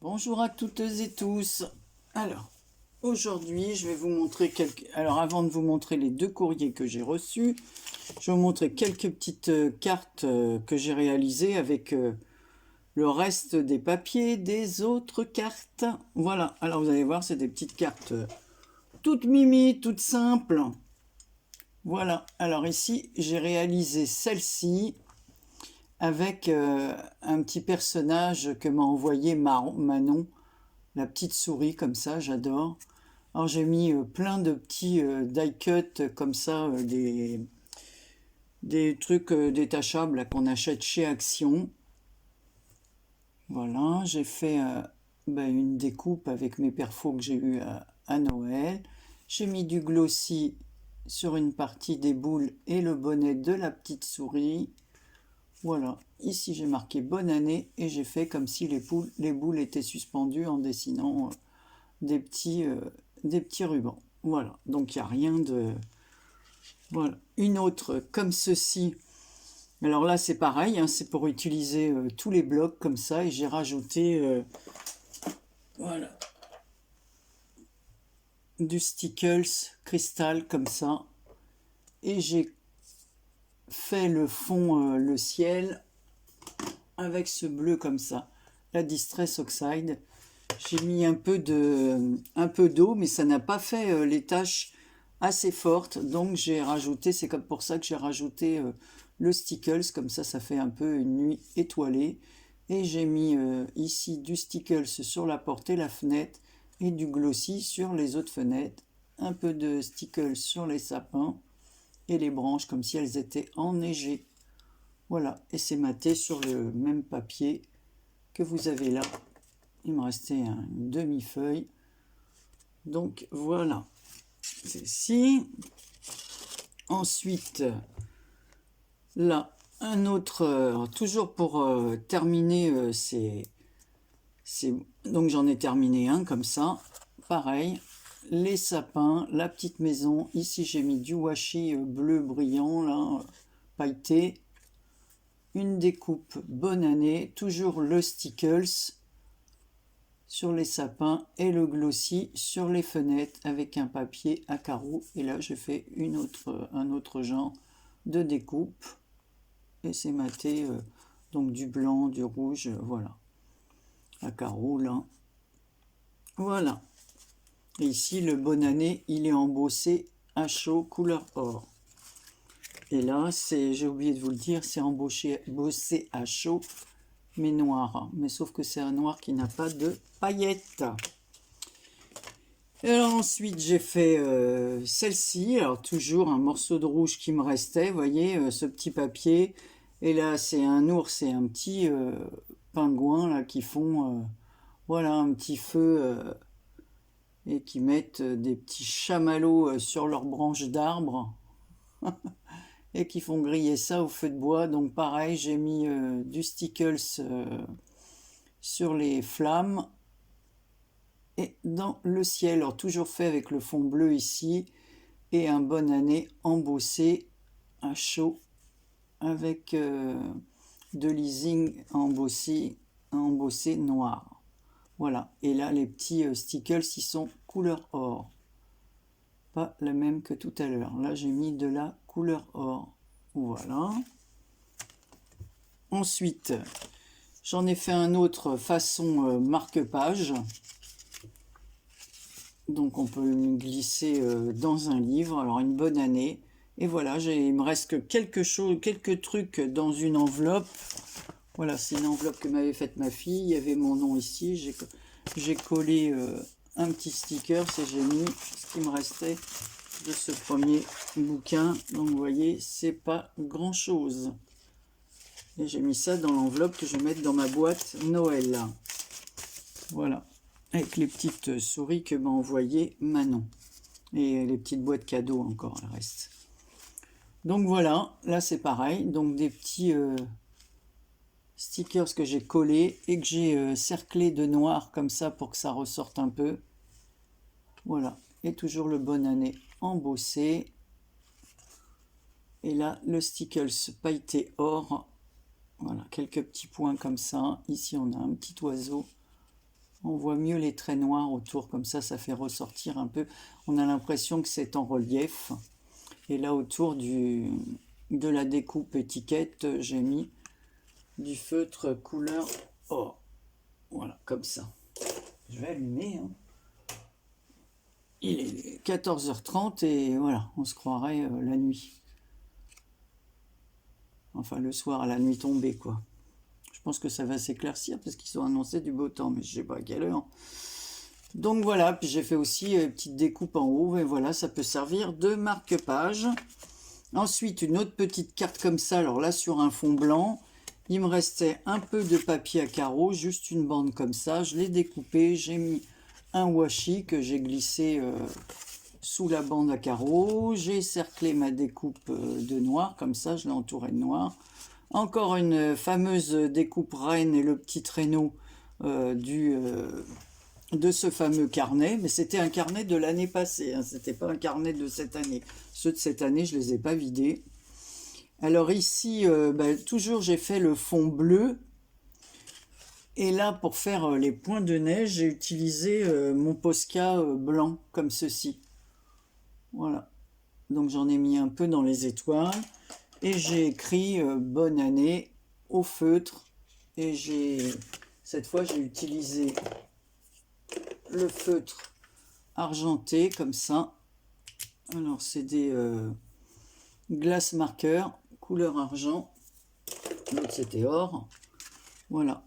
Bonjour à toutes et tous. Alors, aujourd'hui, je vais vous montrer quelques... Alors, avant de vous montrer les 2 courriers que j'ai reçus, je vais vous montrer quelques petites cartes que j'ai réalisées avec le reste des papiers des autres cartes. Voilà, alors vous allez voir, c'est des petites cartes toutes mimi, toutes simples. Voilà, alors ici, j'ai réalisé celle-ci avec un petit personnage que m'a envoyé Manon, la petite souris comme ça, j'adore. Alors j'ai mis plein de petits die cut comme ça, des trucs détachables qu'on achète chez Action. Voilà, j'ai fait une découpe avec mes perfos que j'ai eu à Noël. J'ai mis du glossy sur une partie des boules et le bonnet de la petite souris. Voilà, ici j'ai marqué bonne année et j'ai fait comme si les boules étaient suspendues en dessinant des petits rubans. Voilà, donc il n'y a rien de... Voilà, une autre comme ceci. Alors là c'est pareil, hein, c'est pour utiliser tous les blocs comme ça et j'ai rajouté voilà, du stickles cristal comme ça et j'ai fait le fond, le ciel avec ce bleu comme ça, la Distress Oxide. J'ai mis un peu d'eau, mais ça n'a pas fait les taches assez fortes, donc j'ai rajouté, c'est comme pour ça que j'ai rajouté le stickles, comme ça fait un peu une nuit étoilée. Et j'ai mis ici du stickles sur la porte et la fenêtre, et du glossy sur les autres fenêtres, un peu de stickles sur les sapins et les branches, comme si elles étaient enneigées. Voilà, et c'est maté sur le même papier que vous avez là. Il me restait une demi-feuille. Donc voilà, ceci. Ensuite, là, un autre, toujours pour terminer, donc j'en ai terminé un comme ça. Pareil, les sapins, la petite maison. Ici, j'ai mis du washi bleu brillant, là, pailleté. Une découpe bonne année, toujours le stickles sur les sapins et le glossy sur les fenêtres avec un papier à carreaux. Et là, je fais un autre genre de découpe. Et c'est maté, donc du blanc, du rouge, voilà. À carreaux, là. Voilà. Et ici, le bonne année, il est embossé à chaud, couleur or. Et là, j'ai oublié de vous le dire, c'est bossé à chaud, mais noir. Mais sauf que c'est un noir qui n'a pas de paillettes. Et alors ensuite, j'ai fait celle-ci. Alors toujours un morceau de rouge qui me restait, vous voyez, ce petit papier. Et là, c'est un ours et un petit pingouin là, qui font voilà, un petit feu et qui mettent des petits chamallows sur leurs branches d'arbres. Et qui font griller ça au feu de bois. Donc pareil, j'ai mis du stickles sur les flammes et dans le ciel. Alors toujours fait avec le fond bleu ici et un bonne année embossé à chaud avec de leasing embossé noir. Voilà, et là les petits stickles ils sont couleur or. Pas la même que tout à l'heure. Là, j'ai mis de la couleur or. Voilà. Ensuite, j'en ai fait un autre façon marque-page. Donc, on peut le glisser dans un livre. Alors, une bonne année. Et voilà, il me reste que quelques trucs dans une enveloppe. Voilà, c'est une enveloppe que m'avait faite ma fille. Il y avait mon nom ici. J'ai collé un petit sticker et j'ai mis ce qui me restait de ce premier bouquin. Donc vous voyez, c'est pas grand chose. Et j'ai mis ça dans l'enveloppe que je vais mettre dans ma boîte Noël. Voilà, avec les petites souris que m'a envoyé Manon. Et les petites boîtes cadeaux encore, le reste. Donc voilà, là c'est pareil. Donc des petits stickers que j'ai collés et que j'ai cerclés de noir comme ça pour que ça ressorte un peu. Voilà, et toujours le bonne année embossé. Et là, le Stickles pailleté or. Voilà, quelques petits points comme ça. Ici, on a un petit oiseau. On voit mieux les traits noirs autour, comme ça fait ressortir un peu. On a l'impression que c'est en relief. Et là, autour de la découpe étiquette, j'ai mis du feutre couleur or. Voilà, comme ça. Je vais allumer. Hein. Il est 14h30 et voilà, on se croirait la nuit. Enfin, le soir, à la nuit tombée, quoi. Je pense que ça va s'éclaircir parce qu'ils ont annoncé du beau temps, mais je sais pas à quelle heure. Donc voilà, puis j'ai fait aussi une petite découpe en haut, et voilà, ça peut servir de marque-page. Ensuite, une autre petite carte comme ça, alors là, sur un fond blanc, il me restait un peu de papier à carreaux, juste une bande comme ça, je l'ai découpé, j'ai mis un washi que j'ai glissé sous la bande à carreaux, j'ai cerclé ma découpe de noir, comme ça, je l'ai entouré de noir. Encore une fameuse découpe reine et le petit traîneau de ce fameux carnet, mais c'était un carnet de l'année passée, hein, c'était pas un carnet de cette année. Ceux de cette année, je les ai pas vidés. Alors ici, toujours j'ai fait le fond bleu, et là pour faire les points de neige, j'ai utilisé mon Posca blanc, comme ceci. Voilà, donc j'en ai mis un peu dans les étoiles, et j'ai écrit bonne année au feutre, et cette fois j'ai utilisé le feutre argenté comme ça. Alors c'est des glace marqueurs couleur argent, l'autre c'était or. Voilà,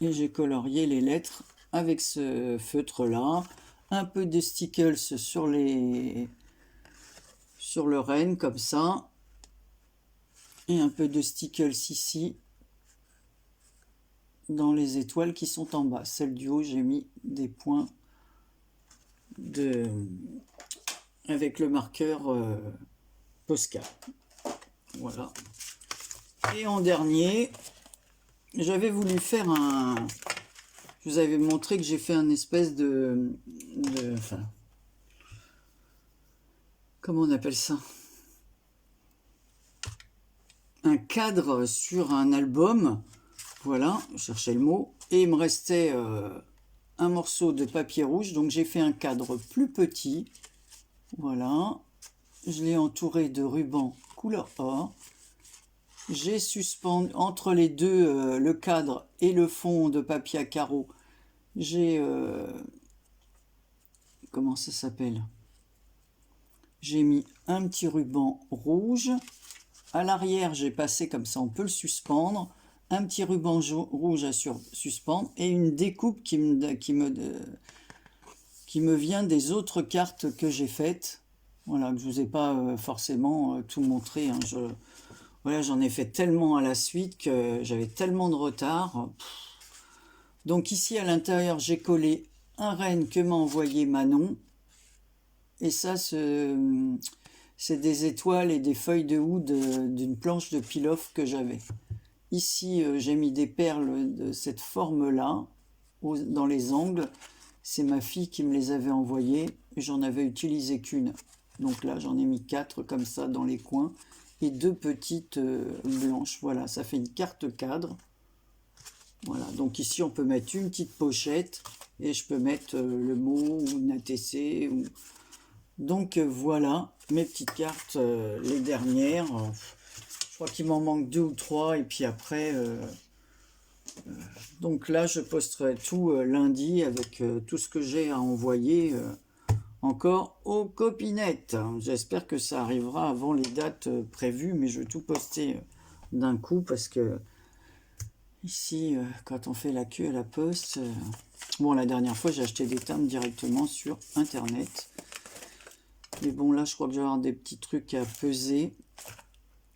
et j'ai colorié les lettres avec ce feutre là, un peu de stickles sur le renne comme ça, et un peu de stickles ici dans les étoiles qui sont en bas. Celle du haut, j'ai mis des points avec le marqueur Posca. Voilà. Et en dernier, j'avais voulu faire un... Je vous avais montré que j'ai fait un espèce enfin, comment on appelle ça? Un cadre sur un album. Voilà, je cherchais le mot. Et il me restait un morceau de papier rouge. Donc j'ai fait un cadre plus petit. Voilà. Je l'ai entouré de ruban couleur or. J'ai suspendu entre les deux, le cadre et le fond de papier à carreaux. J'ai... comment ça s'appelle? J'ai mis un petit ruban rouge. À l'arrière, j'ai passé comme ça, on peut le suspendre. Un petit ruban rouge à suspendre et une découpe qui me vient des autres cartes que j'ai faites. Voilà, que je ne vous ai pas forcément tout montré. Hein. Voilà, j'en ai fait tellement à la suite que j'avais tellement de retard. Donc ici à l'intérieur, j'ai collé un renne que m'a envoyé Manon. Et ça, c'est des étoiles et des feuilles de houx d'une planche de peel-off que j'avais. Ici, j'ai mis des perles de cette forme-là, dans les angles. C'est ma fille qui me les avait envoyées, et j'en avais utilisé qu'une. Donc là, j'en ai mis 4 comme ça dans les coins, et 2 petites blanches. Voilà, ça fait une carte cadre. Voilà, donc ici, on peut mettre une petite pochette, et je peux mettre le mot, ou une ATC. Donc voilà, mes petites cartes, les dernières. Je crois qu'il m'en manque 2 ou 3 et puis après donc là je posterai tout lundi avec tout ce que j'ai à envoyer encore aux copinettes. J'espère que ça arrivera avant les dates prévues, mais je vais tout poster d'un coup parce que ici quand on fait la queue à la poste, bon, la dernière fois j'ai acheté des timbres directement sur internet, mais bon, là je crois que je vais avoir des petits trucs à peser.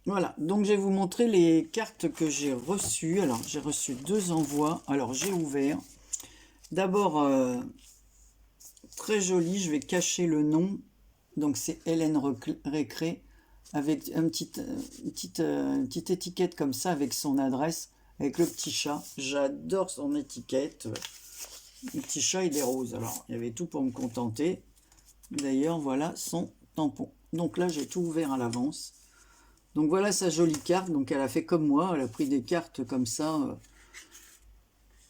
Voilà, donc je vais vous montrer les cartes que j'ai reçues. Alors, j'ai reçu 2 envois. Alors, j'ai ouvert. D'abord, très joli, je vais cacher le nom. Donc, c'est Hélène Récré, avec une petite étiquette comme ça, avec son adresse, avec le petit chat. J'adore son étiquette. Le petit chat, il est rose. Alors, il y avait tout pour me contenter. D'ailleurs, voilà son tampon. Donc là, j'ai tout ouvert à l'avance. Donc voilà sa jolie carte. Donc elle a fait comme moi, elle a pris des cartes comme ça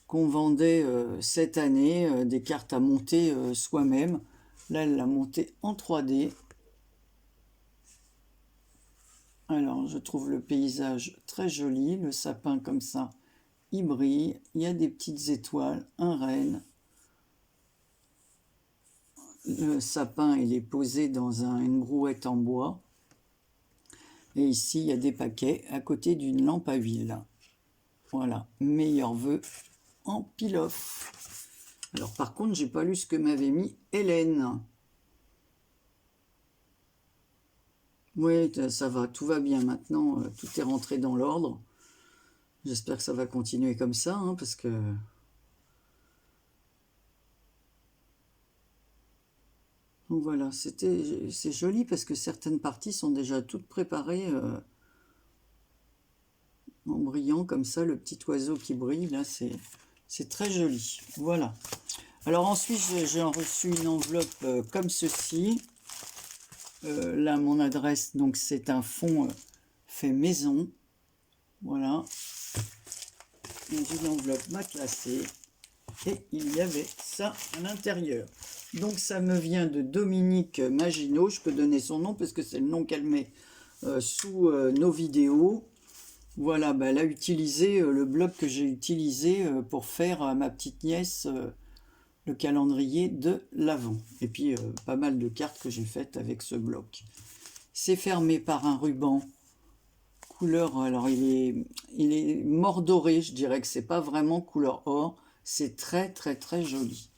qu'on vendait cette année, des cartes à monter soi-même. Là, elle l'a montée en 3D. Alors, je trouve le paysage très joli, le sapin comme ça, il brille, il y a des petites étoiles, un renne. Le sapin, il est posé dans une brouette en bois. Et ici, il y a des paquets à côté d'une lampe à huile. Voilà, meilleurs vœux en pile-off. Alors par contre, j'ai pas lu ce que m'avait mis Hélène. Oui, ça va, tout va bien maintenant, tout est rentré dans l'ordre. J'espère que ça va continuer comme ça, hein, parce que... Donc voilà, c'est joli parce que certaines parties sont déjà toutes préparées en brillant comme ça, le petit oiseau qui brille, là, c'est très joli. Voilà. Alors ensuite, j'ai reçu une enveloppe comme ceci. Là, mon adresse, donc c'est un fond fait maison. Voilà. Dans une enveloppe matelassée. Et il y avait ça à l'intérieur. Donc ça me vient de Dominique Maginot. Je peux donner son nom parce que c'est le nom qu'elle met sous nos vidéos. Voilà, bah, elle a utilisé le bloc que j'ai utilisé pour faire à ma petite nièce le calendrier de l'Avent. Et puis pas mal de cartes que j'ai faites avec ce bloc. C'est fermé par un ruban couleur, alors il est mordoré, je dirais que c'est pas vraiment couleur or, c'est très très très joli.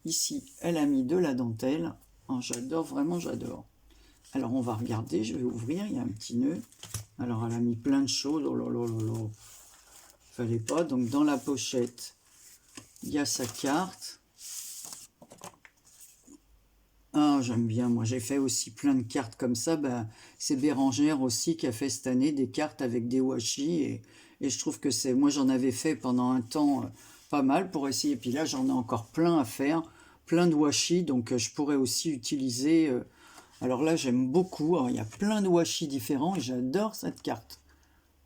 Ici, elle a mis de la dentelle, oh, j'adore, vraiment j'adore. Alors on va regarder, je vais ouvrir, il y a un petit nœud. Alors elle a mis plein de choses, oh là là là là, fallait pas. Donc dans la pochette, il y a sa carte. Ah, j'aime bien, moi j'ai fait aussi plein de cartes comme ça, ben, c'est Bérangère aussi qui a fait cette année des cartes avec des washi et je trouve que c'est, moi j'en avais fait pendant un temps pas mal pour essayer, et puis là j'en ai encore plein à faire, plein de washi, donc je pourrais aussi utiliser, alors là j'aime beaucoup, alors, il y a plein de washi différents et j'adore cette carte.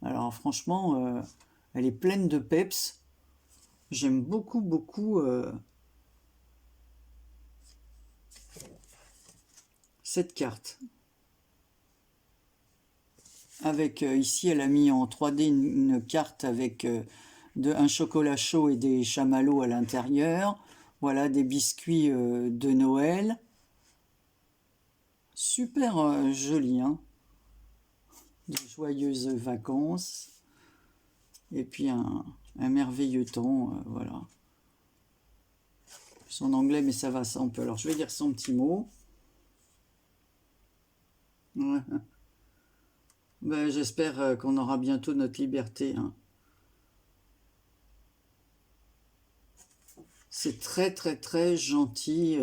Alors franchement, elle est pleine de peps, j'aime beaucoup beaucoup cette carte. Avec ici, elle a mis en 3D une carte avec un chocolat chaud et des chamallows à l'intérieur. Voilà, des biscuits de Noël. Super joli, hein. De joyeuses vacances. Et puis un merveilleux temps, voilà. Son anglais, mais ça va, ça on peut. Alors je vais dire son petit mot. Ouais. Ben, j'espère qu'on aura bientôt notre liberté, hein. C'est très très très gentil.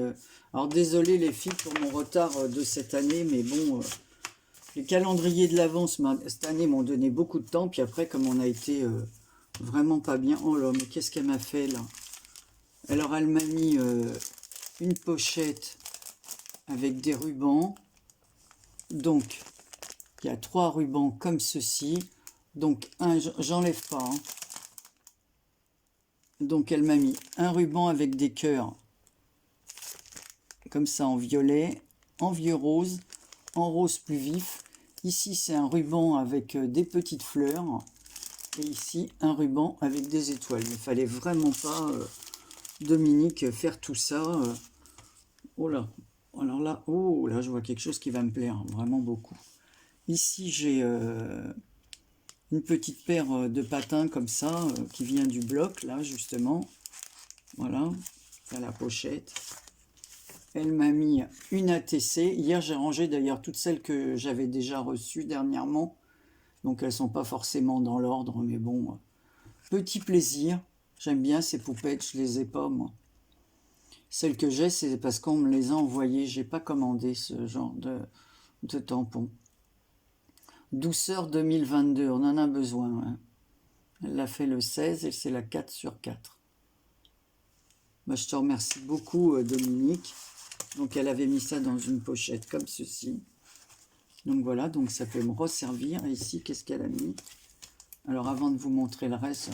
Alors désolé les filles pour mon retard de cette année, mais bon, les calendriers de l'avance cette année m'ont donné beaucoup de temps. Puis après, comme on a été vraiment pas bien, oh là, mais qu'est-ce qu'elle m'a fait là? Alors elle m'a mis une pochette avec des rubans. Donc il y a 3 rubans comme ceci. Donc un, j'enlève pas, hein. Donc elle m'a mis un ruban avec des cœurs, comme ça en violet, en vieux rose, en rose plus vif. Ici c'est un ruban avec des petites fleurs. Et ici un ruban avec des étoiles. Il ne fallait vraiment pas, Dominique, faire tout ça. Oh là, alors là, oh là, je vois quelque chose qui va me plaire, vraiment beaucoup. Ici j'ai une petite paire de patins comme ça, qui vient du bloc, là, justement. Voilà, à la pochette. Elle m'a mis une ATC. Hier, j'ai rangé d'ailleurs toutes celles que j'avais déjà reçues dernièrement. Donc, elles ne sont pas forcément dans l'ordre, mais bon. Petit plaisir. J'aime bien ces poupettes, je les ai pas, moi. Celles que j'ai, c'est parce qu'on me les a envoyées. J'ai pas commandé ce genre de tampons. Douceur 2022, on en a besoin. Hein. Elle l'a fait le 16 et c'est la 4/4. Bah, je te remercie beaucoup, Dominique. Donc elle avait mis ça dans une pochette comme ceci. Donc voilà, donc ça peut me resservir. Et ici, qu'est-ce qu'elle a mis? Alors avant de vous montrer le reste,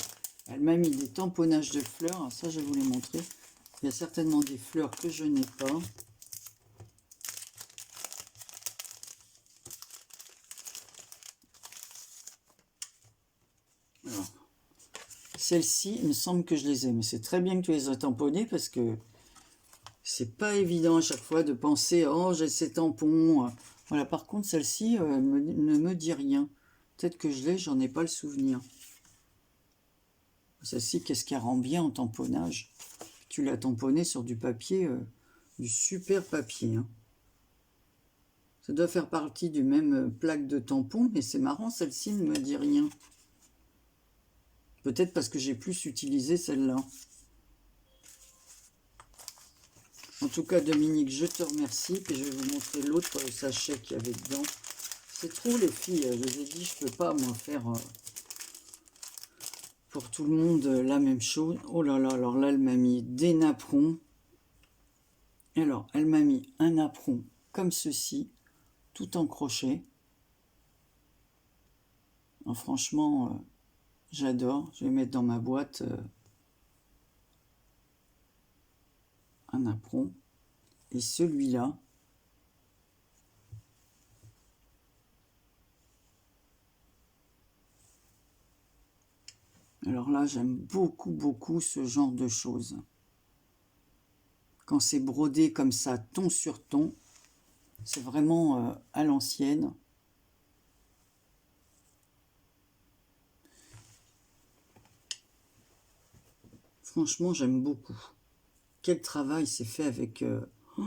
elle m'a mis des tamponnages de fleurs. Alors ça, je vais vous les montrer. Il y a certainement des fleurs que je n'ai pas. Celles-ci, il me semble que je les ai. Mais c'est très bien que tu les aies tamponnées parce que c'est pas évident à chaque fois de penser « Oh, j'ai ces tampons ». Voilà, par contre, celle-ci ne me dit rien. Peut-être que je l'ai, j'en ai pas le souvenir. Celle-ci, qu'est-ce qu'elle rend bien en tamponnage? Tu l'as tamponnée sur du papier, du super papier. Hein. Ça doit faire partie du même plaque de tampon, mais c'est marrant, celle-ci ne me dit rien. Peut-être parce que j'ai plus utilisé celle-là. En tout cas, Dominique, je te remercie. Puis je vais vous montrer l'autre sachet qu'il y avait dedans. C'est trop, les filles. Je vous ai dit, je ne peux pas, moi, faire pour tout le monde la même chose. Oh là là, alors là, elle m'a mis des napperons. Alors, elle m'a mis un napperon comme ceci, tout en crochet. Alors, franchement, j'adore. Je vais mettre dans ma boîte un napperon. Et celui-là, alors là, j'aime beaucoup, beaucoup ce genre de choses. Quand c'est brodé comme ça, ton sur ton, c'est vraiment à l'ancienne. Franchement, j'aime beaucoup. Quel travail c'est fait avec... Oh,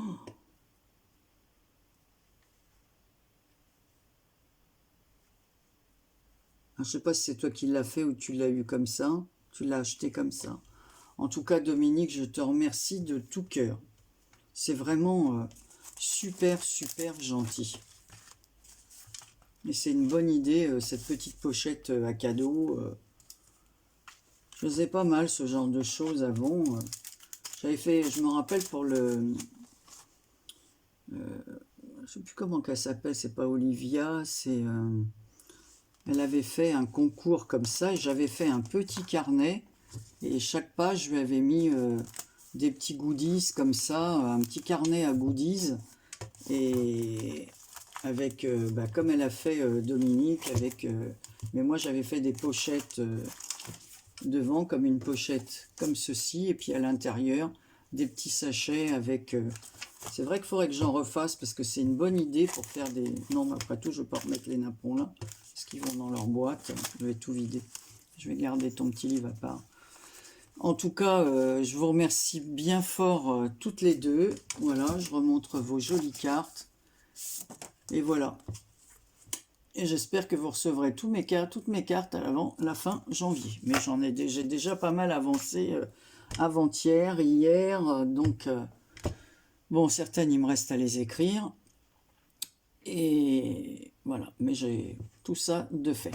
je ne sais pas si c'est toi qui l'as fait ou tu l'as eu comme ça. Tu l'as acheté comme ça. En tout cas, Dominique, je te remercie de tout cœur. C'est vraiment super, super gentil. Et c'est une bonne idée, cette petite pochette à cadeau. Je faisais pas mal ce genre de choses avant. J'avais fait, je me rappelle pour le... je sais plus comment qu'elle s'appelle, c'est pas Olivia, c'est... elle avait fait un concours comme ça, et j'avais fait un petit carnet, et chaque page, je lui avais mis des petits goodies comme ça, un petit carnet à goodies, et avec, comme elle a fait Dominique, avec... mais moi, j'avais fait des pochettes devant, comme une pochette comme ceci, et puis à l'intérieur, des petits sachets avec... c'est vrai qu'il faudrait que j'en refasse, parce que c'est une bonne idée pour faire des... Non, mais après tout, je ne vais pas remettre les napperons là, parce qu'ils vont dans leur boîte. Je vais tout vider. Je vais garder ton petit livre à part. En tout cas, je vous remercie bien fort toutes les deux. Voilà, je remontre vos jolies cartes. Et voilà. Et j'espère que vous recevrez toutes mes cartes avant la fin janvier. Mais j'ai déjà pas mal avancé avant-hier, hier. Donc, bon, certaines, il me reste à les écrire. Et voilà, mais j'ai tout ça de fait.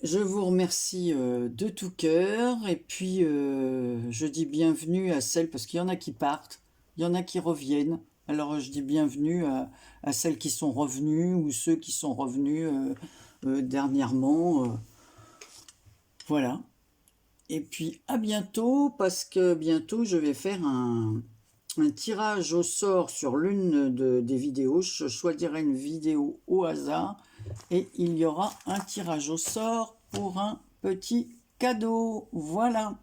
Je vous remercie de tout cœur. Et puis, je dis bienvenue à celles, parce qu'il y en a qui partent, il y en a qui reviennent. Alors, je dis bienvenue à celles qui sont revenues ou ceux qui sont revenus dernièrement. Voilà. Et puis, à bientôt, parce que bientôt, je vais faire un tirage au sort sur l'une des vidéos. Je choisirai une vidéo au hasard et il y aura un tirage au sort pour un petit cadeau. Voilà.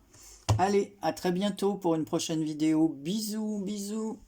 Allez, à très bientôt pour une prochaine vidéo. Bisous, bisous.